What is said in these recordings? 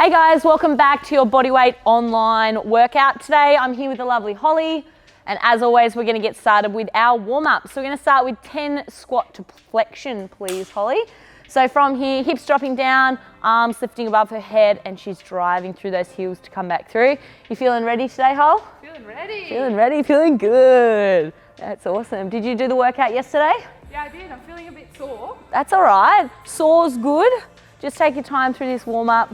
Hey guys, welcome back to your Bodyweight online workout. Today I'm here with the lovely Holly, and as always we're going to get started with our warm-up. So we're going to start with 10 squat to flexion, please Holly. So from here, hips dropping down, arms lifting above her head, and she's driving through those heels to come back through. You feeling ready today, Hol? Feeling ready. Feeling ready, feeling good. That's awesome. Did you do the workout yesterday? Yeah, I did. I'm feeling a bit sore. That's all right. Sore's good. Just take your time through this warm-up.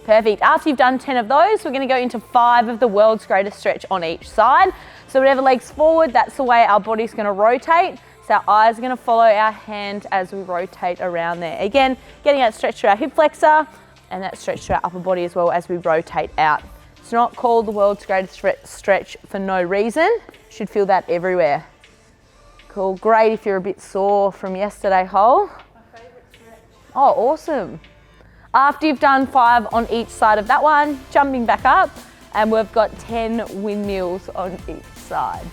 Perfect. After you've done 10 of those, we're going to go into 5 of the world's greatest stretch on each side. So whatever leg's forward, that's the way our body's going to rotate. So our eyes are going to follow our hand as we rotate around there. Again, getting that stretch to our hip flexor and that stretch to our upper body as well as we rotate out. It's not called the world's greatest stretch for no reason. You should feel that everywhere. Cool. Great if you're a bit sore from yesterday, Hol. My favourite stretch. Oh, awesome. After you've done 5 on each side of that one, jumping back up, and we've got 10 windmills on each side.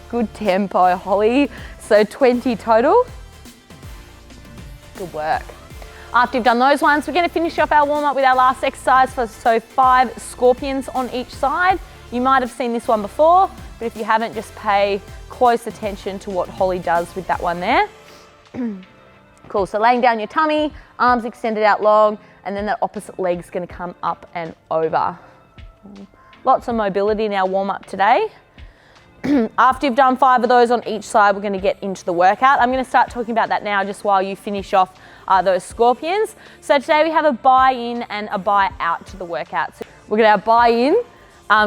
Good tempo, Holly. So 20 total. Good work. After you've done those ones, we're going to finish off our warm-up with our last exercise. So 5 scorpions on each side. You might have seen this one before, but if you haven't, just pay close attention to what Holly does with that one there. Cool, so laying down your tummy, arms extended out long, and then that opposite leg's going to come up and over. Lots of mobility in our warm-up today. After you've done 5 of those on each side, we're going to get into the workout. I'm going to start talking about that now just while you finish off those scorpions. So today we have a buy-in and a buy-out to the workout. So we're going to have buy-in.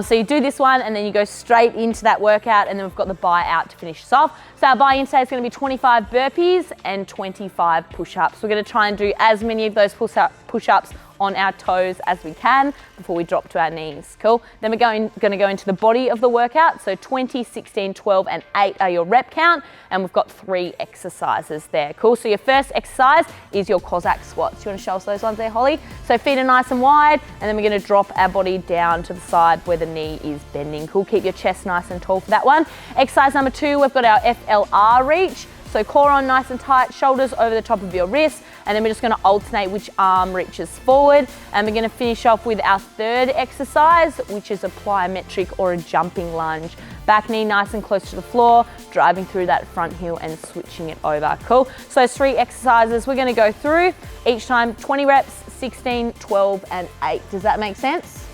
So you do this one and then you go straight into that workout, and then we've got the buy-out to finish us off. So our buy-in today is going to be 25 burpees and 25 push-ups. We're going to try and do as many of those push-ups on our toes as we can before we drop to our knees. Cool. Then we're going to go into the body of the workout. So 20, 16, 12 and 8 are your rep count, and we've got 3 exercises there. Cool. So your first exercise is your Cossack squats. You want to show us those ones there, Holly? So feet are nice and wide, and then we're going to drop our body down to the side where the knee is bending. Cool. Keep your chest nice and tall for that one. Exercise number 2, we've got our FLR reach. So core on nice and tight, shoulders over the top of your wrists, and then we're just going to alternate which arm reaches forward. And we're going to finish off with our 3rd exercise, which is a plyometric or a jumping lunge. Back knee nice and close to the floor, driving through that front heel and switching it over. Cool. So those 3 exercises we're going to go through, each time 20 reps, 16, 12 and 8. Does that make sense?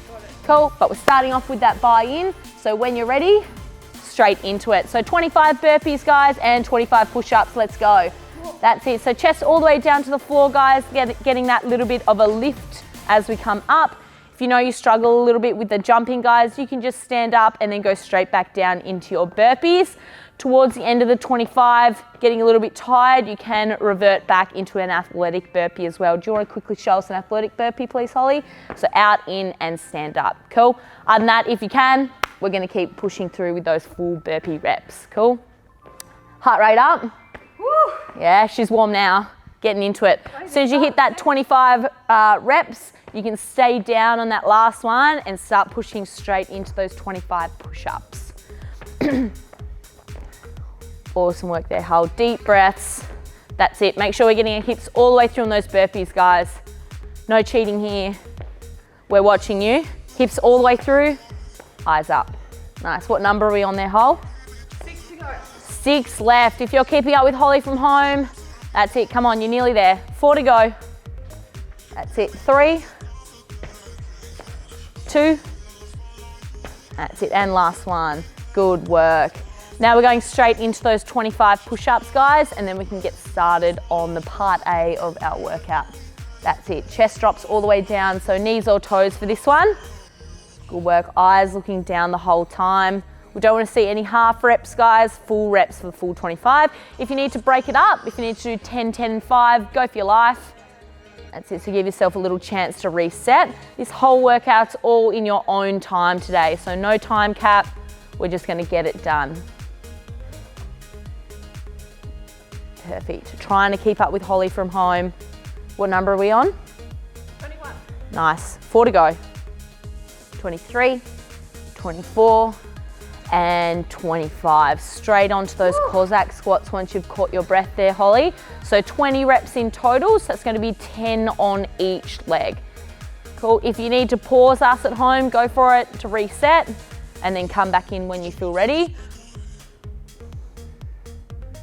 Cool. But we're starting off with that buy-in. So when you're ready, straight into it. So 25 burpees, guys, and 25 push-ups. Let's go. That's it. So chest all the way down to the floor, guys, getting that little bit of a lift as we come up. If you know you struggle a little bit with the jumping, guys, you can just stand up and then go straight back down into your burpees. Towards the end of the 25, getting a little bit tired, you can revert back into an athletic burpee as well. Do you want to quickly show us an athletic burpee, please, Holly? So out, in, and stand up. Cool. Other than that, if you can, we're going to keep pushing through with those full burpee reps. Cool. Heart rate up. Woo. Yeah, she's warm now. Getting into it. As soon as you hit that 25 reps, you can stay down on that last one and start pushing straight into those 25 push-ups. Awesome work there. Hold deep breaths. That's it. Make sure we're getting our hips all the way through on those burpees, guys. No cheating here. We're watching you. Hips all the way through. Eyes up. Nice. What number are we on there, Hol? 6 to go. 6 left. If you're keeping up with Holly from home, that's it. Come on, you're nearly there. 4 to go. That's it. 3, 2. That's it. And last one. Good work. Now we're going straight into those 25 push-ups, guys, and then we can get started on the part A of our workout. That's it. Chest drops all the way down, so knees or toes for this one. Good work. Eyes looking down the whole time. We don't want to see any half reps, guys. Full reps for the full 25. If you need to break it up, if you need to do 10, 10, and 5, go for your life. That's it. So give yourself a little chance to reset. This whole workout's all in your own time today, so no time cap. We're just going to get it done. Perfect. Trying to keep up with Holly from home. What number are we on? 21. Nice. 4 to go. 23, 24, and 25. Straight onto those Cossack squats once you've caught your breath there, Holly. So 20 reps in total, so that's going to be 10 on each leg. Cool. If you need to pause us at home, go for it to reset and then come back in when you feel ready.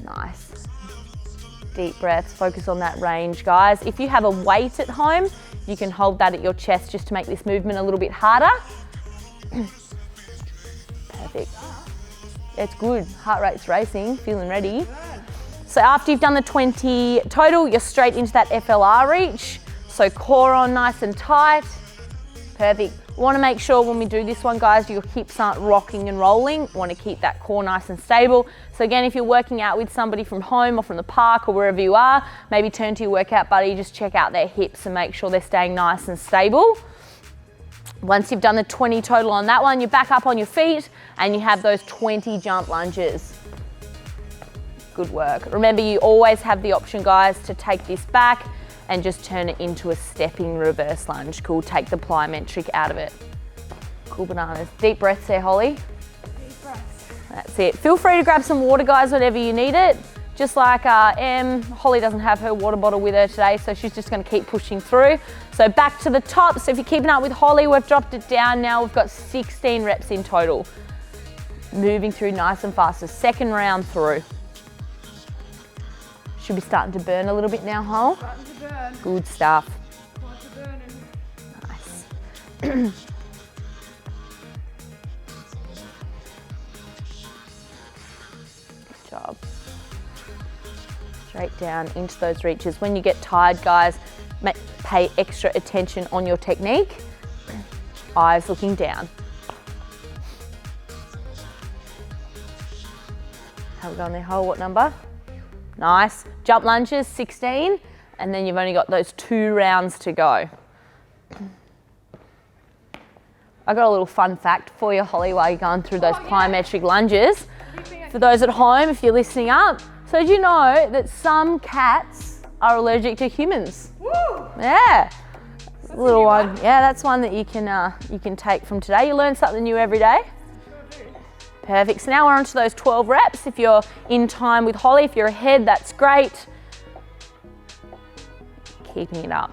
Nice. Deep breaths, focus on that range, guys. If you have a weight at home, you can hold that at your chest just to make this movement a little bit harder. Perfect. It's good. Heart rate's racing, feeling ready. So after you've done the 20 total, you're straight into that FLR reach. So core on nice and tight. Perfect. We want to make sure when we do this one, guys, your hips aren't rocking and rolling. We want to keep that core nice and stable. So again, if you're working out with somebody from home or from the park or wherever you are, maybe turn to your workout buddy, just check out their hips and make sure they're staying nice and stable. Once you've done the 20 total on that one, you're back up on your feet and you have those 20 jump lunges. Good work. Remember, you always have the option, guys, to take this back and just turn it into a stepping reverse lunge. Cool, take the plyometric out of it. Cool bananas. Deep breaths there, Holly. Deep breaths. That's it. Feel free to grab some water, guys, whenever you need it. Just like Holly doesn't have her water bottle with her today, so she's just gonna keep pushing through. So back to the top. So if you're keeping up with Holly, we've dropped it down now. We've got 16 reps in total. Moving through nice and fast. The second round through. Should be starting to burn a little bit now, Hol. Starting to burn. Good stuff. Lots of burning. Nice. Good job. Straight down into those reaches. When you get tired, guys, pay extra attention on your technique. Eyes looking down. How we going there, Hol? What number? Nice. Jump lunges, 16, and then you've only got those 2 rounds to go. I got a little fun fact for you, Holly, while you're going through those plyometric lunges. For those at home, if you're listening up, so did you know that some cats are allergic to humans? Woo! Yeah. Little one. Yeah, that's one that you can take from today. You learn something new every day. Perfect. So now we're on to those 12 reps. If you're in time with Holly, if you're ahead, that's great. Keeping it up.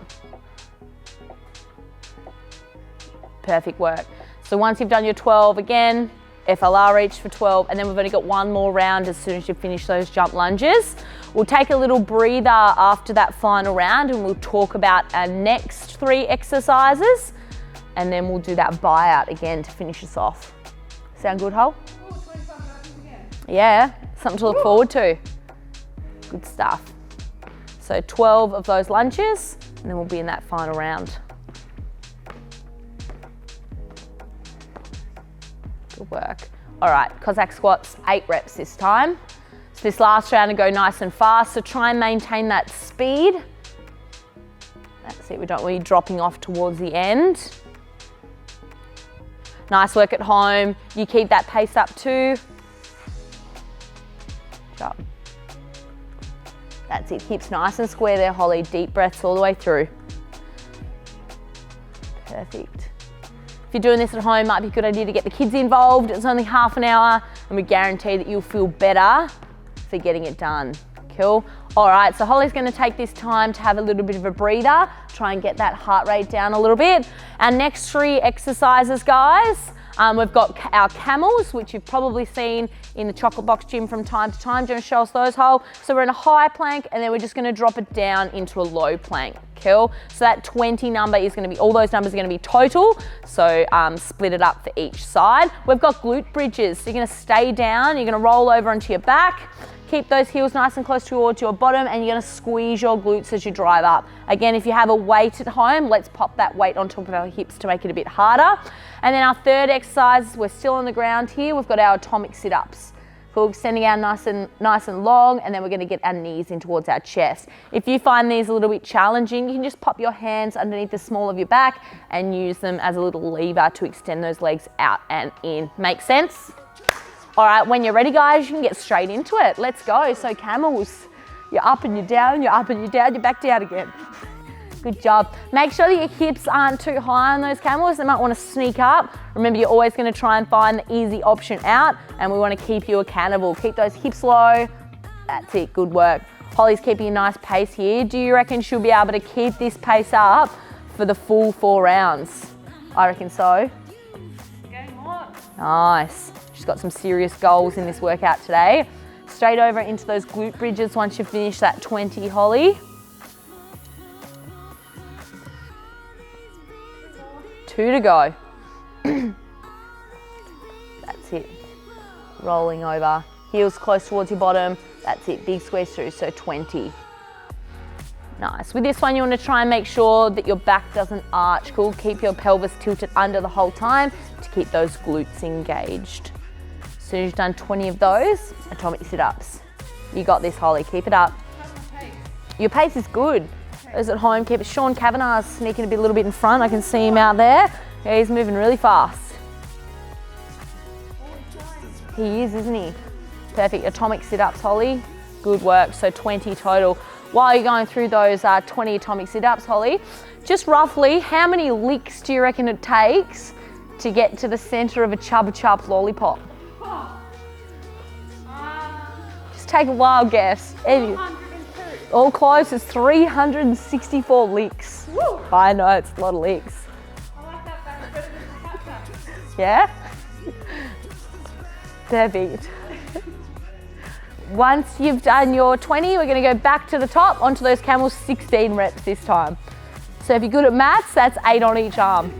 Perfect work. So once you've done your 12 again, FLR reach for 12, and then we've only got one more round as soon as you finish those jump lunges. We'll take a little breather after that final round and we'll talk about our next 3 exercises, and then we'll do that buyout again to finish us off. Sound good, Hol? Yeah, something to look forward to. Good stuff. So 12 of those lunges, and then we'll be in that final round. Good work. All right, Cossack squats, 8 reps this time. So this last round to go nice and fast, so try and maintain that speed. That's it, we don't want you dropping off towards the end. Nice work at home. You keep that pace up too. Job. That's it, hips nice and square there, Holly. Deep breaths all the way through. Perfect. If you're doing this at home, might be a good idea to get the kids involved. It's only half an hour and we guarantee that you'll feel better for getting it done. Cool. All right, so Holly's gonna take this time to have a little bit of a breather, try and get that heart rate down a little bit. Our next 3 exercises, guys, we've got our camels, which you've probably seen in the Chocolate Box gym from time to time. Do you want to show us those, Hol? So we're in a high plank and then we're just gonna drop it down into a low plank. Cool. So that 20 number is gonna be, all those numbers are gonna be total. So split it up for each side. We've got glute bridges. So you're gonna stay down, you're gonna roll over onto your back. Keep those heels nice and close towards your bottom and you're gonna squeeze your glutes as you drive up. Again, if you have a weight at home, let's pop that weight on top of our hips to make it a bit harder. And then our third exercise, we're still on the ground here, we've got our atomic sit-ups. Cool, extending out nice and long, and then we're gonna get our knees in towards our chest. If you find these a little bit challenging, you can just pop your hands underneath the small of your back and use them as a little lever to extend those legs out and in. Make sense? All right, when you're ready, guys, you can get straight into it. Let's go. So camels, you're up and you're down, you're up and you're down, you're back down again. Good job. Make sure that your hips aren't too high on those camels. They might want to sneak up. Remember, you're always going to try and find the easy option out, and we want to keep you accountable. Keep those hips low. That's it, good work. Holly's keeping a nice pace here. Do you reckon she'll be able to keep this pace up for the full 4 rounds? I reckon so. Game on. Nice. She's got some serious goals in this workout today. Straight over into those glute bridges once you finish that 20, Holly. 2 to go. That's it. Rolling over. Heels close towards your bottom. That's it. Big squeeze through, so 20. Nice. With this one, you want to try and make sure that your back doesn't arch. Cool. Keep your pelvis tilted under the whole time to keep those glutes engaged. As soon as you've done 20 of those, atomic sit-ups. You got this, Holly. Keep it up. How's my pace? Your pace is good. Those at home, keep it. Sean Kavanagh's sneaking a little bit in front. I can see him out there. Yeah, he's moving really fast. He is, isn't he? Perfect. Atomic sit-ups, Holly. Good work. So 20 total. While you're going through those 20 atomic sit-ups, Holly, just roughly, how many licks do you reckon it takes to get to the center of a Chupa Chups lollipop? Just take a wild guess. 102. All close is 364 licks. Woo. I know, it's a lot of licks. I like that better than the hot tub. Yeah? Perfect. Once you've done your 20, we're going to go back to the top onto those camels, 16 reps this time. So if you're good at maths, that's 8 on each arm.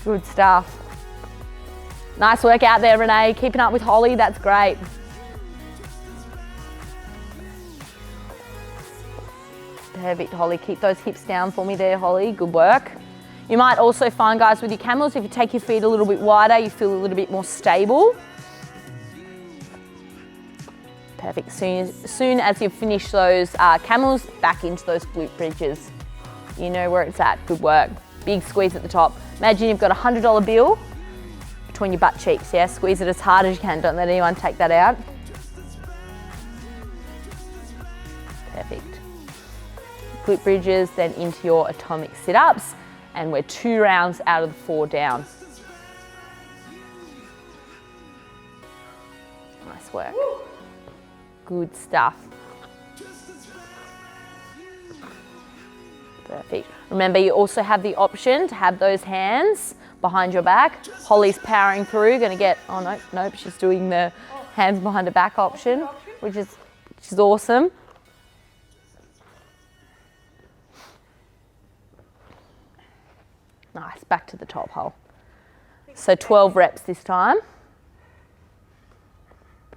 Good stuff. Nice work out there, Renee. Keeping up with Holly, that's great. Perfect, Holly. Keep those hips down for me there, Holly. Good work. You might also find, guys, with your camels, if you take your feet a little bit wider, you feel a little bit more stable. Perfect. Soon as you finish those camels, back into those glute bridges. You know where it's at. Good work. Big squeeze at the top. Imagine you've got a $100 bill between your butt cheeks, yeah? Squeeze it as hard as you can. Don't let anyone take that out. Perfect. Glute bridges, then into your atomic sit-ups. And we're 2 rounds out of the 4 down. Nice work. Good stuff. Perfect. Remember, you also have the option to have those hands behind your back. Holly's powering through, gonna get, oh no, nope, she's doing the hands behind her back option, which is awesome. Nice, back to the top hole. So 12 reps this time.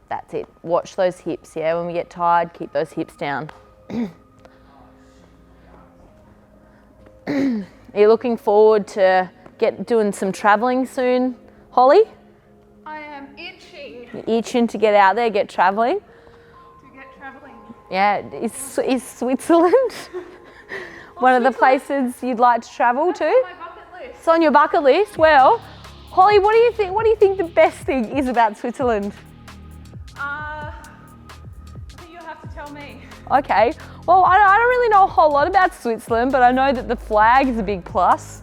That's it. Watch those hips, yeah? When we get tired, keep those hips down. Are you looking forward to doing some travelling soon, Holly? I am itching You're itching to get out there, get travelling? to get travelling. Yeah, is Switzerland one of the places you'd like to travel to? My bucket list. It's on your bucket list. Well, Holly, what do you think the best thing is about Switzerland? I think you'll have to tell me. Okay, well, I don't really know a whole lot about Switzerland, but I know that the flag is a big plus.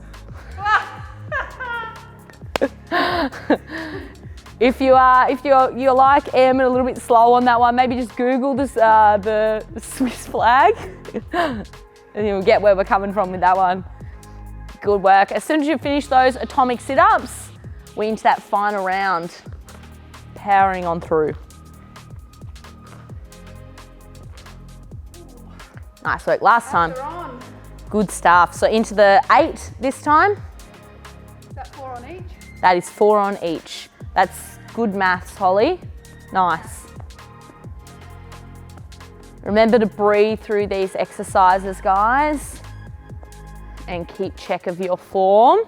If you're like Em and a little bit slow on that one, maybe just Google this, the Swiss flag, and you'll get where we're coming from with that one. Good work. As soon as you finish those atomic sit-ups, we're into that final round, powering on through. Nice work last time. They're on. Good stuff. So into the 8 this time. Is that 4 on each? That is 4 on each. That's good maths, Holly. Nice. Remember to breathe through these exercises, guys, and keep check of your form.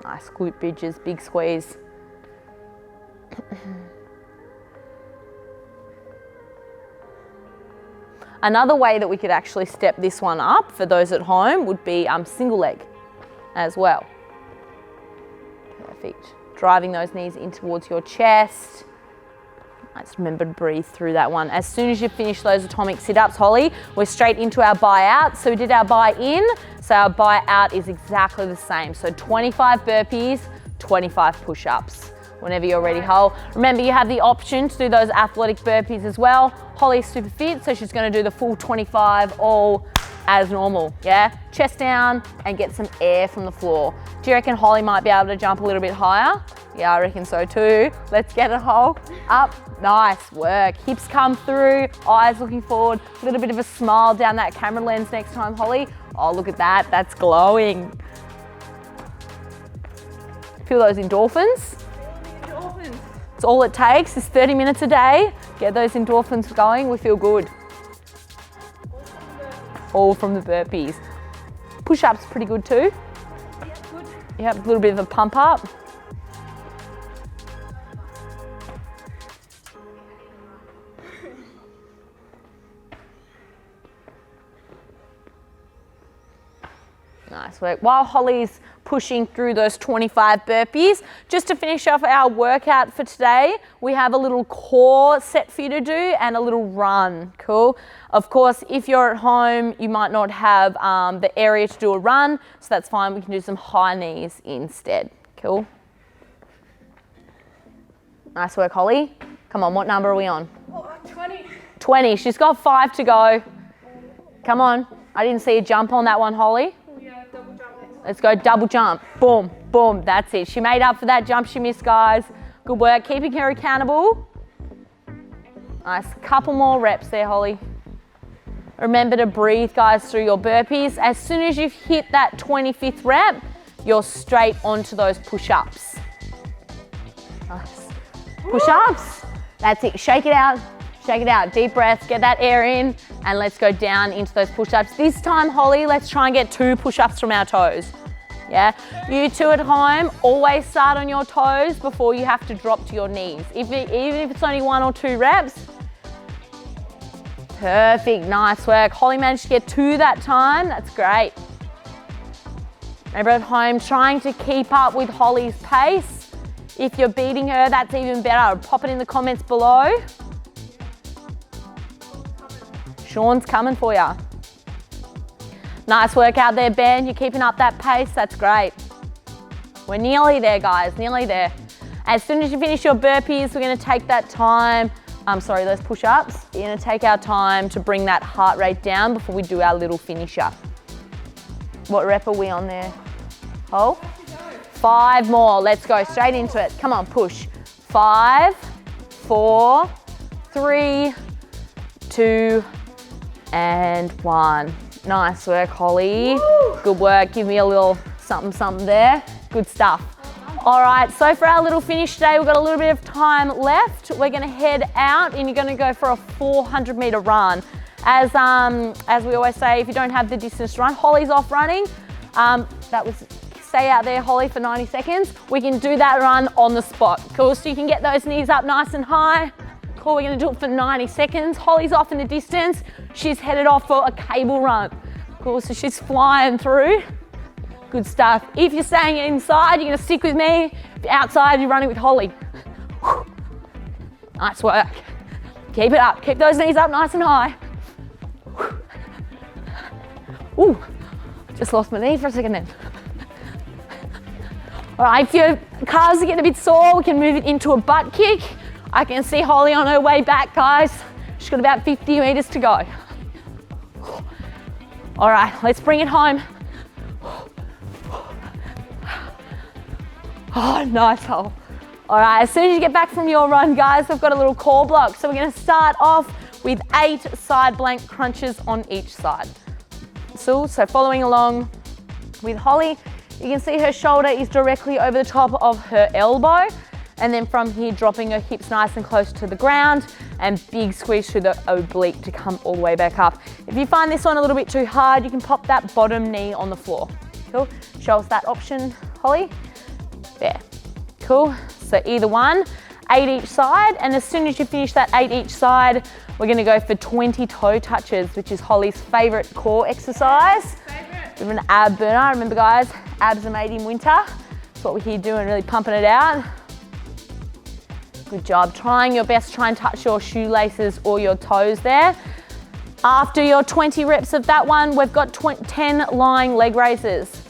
Nice glute bridges, big squeeze. Another way that we could actually step this one up for those at home would be single leg as well. Perfect. Driving those knees in towards your chest. Let's remember to breathe through that one. As soon as you finish those atomic sit-ups, Holly, we're straight into our buy-out. So we did our buy-in, so our buy-out is exactly the same. So 25 burpees, 25 push-ups. whenever you're ready, Hol. Remember, you have the option to do those athletic burpees as well. Holly's super fit, so she's gonna do the full 25 all as normal, yeah? Chest down and get some air from the floor. Do you reckon Holly might be able to jump a little bit higher? Yeah, I reckon so too. Let's get it, Hol. Up, nice work. Hips come through, eyes looking forward, a little bit of a smile down that camera lens next time, Holly. Oh, look at that, that's glowing. Feel those endorphins? Endorphins. It's all it takes is 30 minutes a day. Get those endorphins going, we feel good. All from the burpees. Push-ups pretty good too. Yeah, good. Yep, a little bit of a pump up. Nice work. While Holly's pushing through those 25 burpees, just to finish off our workout for today, we have a little core set for you to do and a little run. Cool. Of course, if you're at home, you might not have the area to do a run, so that's fine. We can do some high knees instead. Cool. Nice work, Holly. Come on, what number are we on? Oh, 20. 20. She's got 5 to go. Come on. I didn't see a jump on that one, Holly. Yeah, double jump next. Let's go double jump. Boom, boom. That's it. She made up for that jump she missed, guys. Good work. Keeping her accountable. Nice. Couple more reps there, Holly. Remember to breathe, guys, through your burpees. As soon as you've hit that 25th rep, you're straight onto those push-ups. Nice. Push-ups. That's it. Shake it out. Shake it out. Deep breath. Get that air in. And let's go down into those push-ups. This time, Holly, let's try and get 2 push-ups from our toes. Yeah? You two at home, always start on your toes before you have to drop to your knees. Even if it's only 1 or 2 reps. Perfect. Nice work. Holly managed to get 2 that time. That's great. Remember at home, trying to keep up with Holly's pace. If you're beating her, that's even better. Pop it in the comments below. Sean's coming for you. Nice work out there, Ben. You're keeping up that pace. That's great. We're nearly there, guys. Nearly there. As soon as you finish your burpees, we're going to take that time. Those push-ups. We're going to take our time to bring that heart rate down before we do our little finisher. What rep are we on there? Hold. 5 more. Let's go straight into it. Come on, push. 5, 4, 3, 2, and 1. Nice work, Holly. Woo! Good work. Give me a little something there. Good stuff. All right, so for our little finish today, we've got a little bit of time left. We're gonna head out and you're gonna go for a 400-meter run. As we always say, if you don't have the distance to run, Holly's off running. Stay out there, Holly, for 90 seconds. We can do that run on the spot. Cool, so you can get those knees up nice and high. Cool, we're gonna do it for 90 seconds. Holly's off in the distance. She's headed off for a cable run. Cool, so she's flying through. Good stuff. If you're staying inside, you're gonna stick with me. If you're outside, you're running with Holly. Nice work. Keep it up. Keep those knees up nice and high. Ooh, just lost my knee for a second then. All right, if your calves are getting a bit sore, we can move it into a butt kick. I can see Holly on her way back, guys. She's got about 50 meters to go. All right, let's bring it home. Oh, nice hole. All right, as soon as you get back from your run, guys, I've got a little core block. So we're gonna start off with 8 side plank crunches on each side. So following along with Holly, you can see her shoulder is directly over the top of her elbow. And then from here, dropping her hips nice and close to the ground and big squeeze through the oblique to come all the way back up. If you find this one a little bit too hard, you can pop that bottom knee on the floor. Cool, show us that option, Holly. There, cool. So either one, 8 each side. And as soon as you finish that 8 each side, we're gonna go for 20 toe touches, which is Holly's favorite core exercise. Bit of an ab burner. Remember guys, abs are made in winter. That's what we're here doing, really pumping it out. Good job. Trying your best, try and touch your shoelaces or your toes there. After your 20 reps of that one, we've got 10 lying leg raises.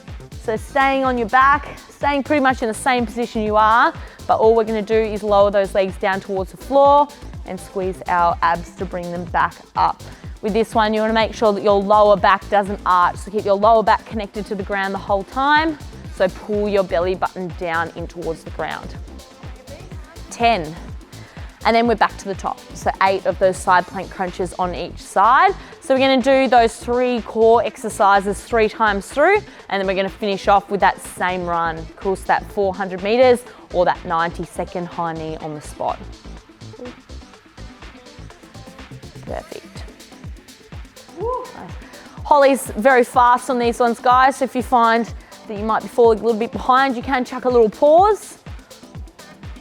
So staying on your back, staying pretty much in the same position you are, but all we're gonna do is lower those legs down towards the floor and squeeze our abs to bring them back up. With this one, you wanna make sure that your lower back doesn't arch, so keep your lower back connected to the ground the whole time. So pull your belly button down in towards the ground. 10. And then we're back to the top. So 8 of those side plank crunches on each side. So we're gonna do those 3 core exercises 3 times through, and then we're gonna finish off with that same run. Of course, that 400 meters or that 90-second high knee on the spot. Perfect. Holly's very fast on these ones, guys. So if you find that you might be falling a little bit behind, you can chuck a little pause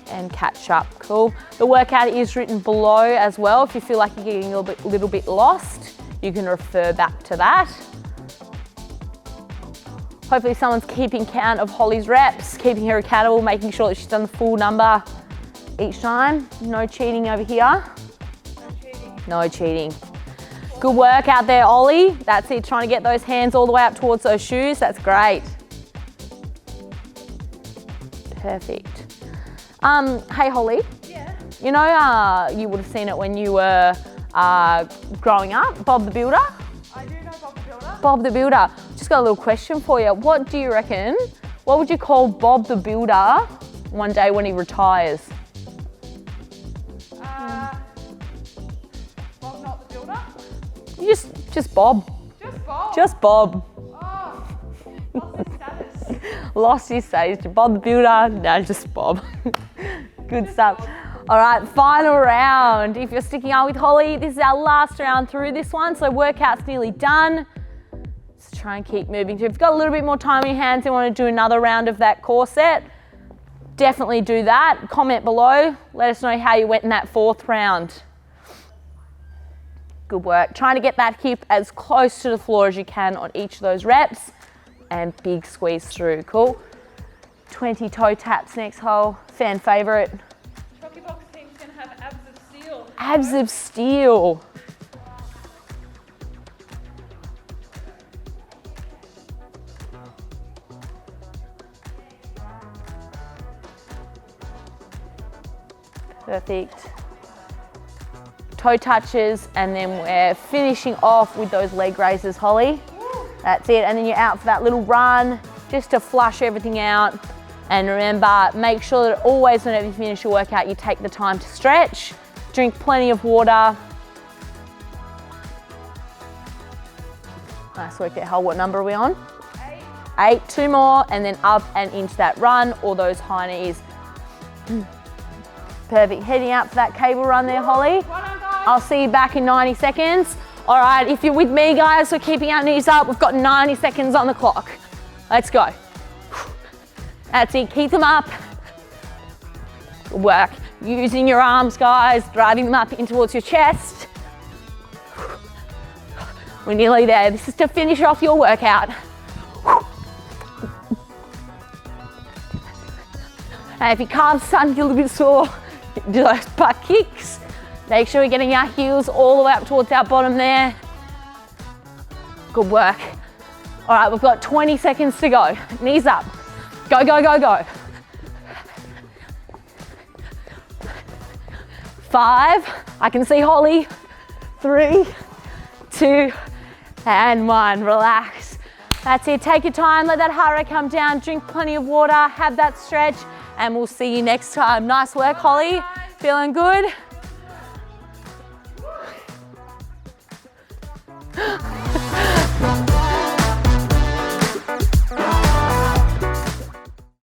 and catch up. Cool. The workout is written below as well. If you feel like you're getting a little bit lost, you can refer back to that. Hopefully someone's keeping count of Holly's reps, keeping her accountable, making sure that she's done the full number each time. No cheating over here. No cheating. No cheating. Good work out there, Ollie. That's it, trying to get those hands all the way up towards those shoes. That's great. Perfect. Hey, Holly. Yeah. You know, you would have seen it when you were growing up, Bob the Builder. I do know Bob the Builder. Bob the Builder. Just got a little question for you. What do you reckon? What would you call Bob the Builder one day when he retires? Bob not the Builder. Just Bob. Just Bob. Just Bob. Oh, what's his status? Lost his stage. Bob the Builder. No, just Bob. Good stuff. All right, final round. If you're sticking out with Holly, this is our last round through this one. So workout's nearly done. Let's try and keep moving. If you've got a little bit more time in your hands and want to do another round of that core set, definitely do that. Comment below. Let us know how you went in that 4th round. Good work. Trying to get that hip as close to the floor as you can on each of those reps, and big squeeze through. Cool. 20 toe taps next hole. Fan favorite. Chalky Box team's gonna have abs of steel. Abs of steel. Perfect. Toe touches, and then we're finishing off with those leg raises, Holly. That's it, and then you're out for that little run just to flush everything out. And remember, make sure that always whenever you finish your workout, you take the time to stretch, drink plenty of water. Nice work there, Hol. What number are we on? 8. 8, 2 more, and then up and into that run or those high knees. Perfect, heading out for that cable run there, Holly. Well done, guys. I'll see you back in 90 seconds. All right, if you're with me, guys, we're keeping our knees up. We've got 90 seconds on the clock. Let's go. That's it, keep them up. Good work. Using your arms, guys, driving them up in towards your chest. We're nearly there. This is to finish off your workout. And if your calves starting to get a little bit sore, do those butt kicks. Make sure we're getting our heels all the way up towards our bottom there. Good work. All right, we've got 20 seconds to go. Knees up. Go, go, go, go. 5, I can see Holly. 3, 2, and 1. Relax. That's it, take your time, let that heart rate come down, drink plenty of water, have that stretch, and we'll see you next time. Nice work, Holly. Feeling good?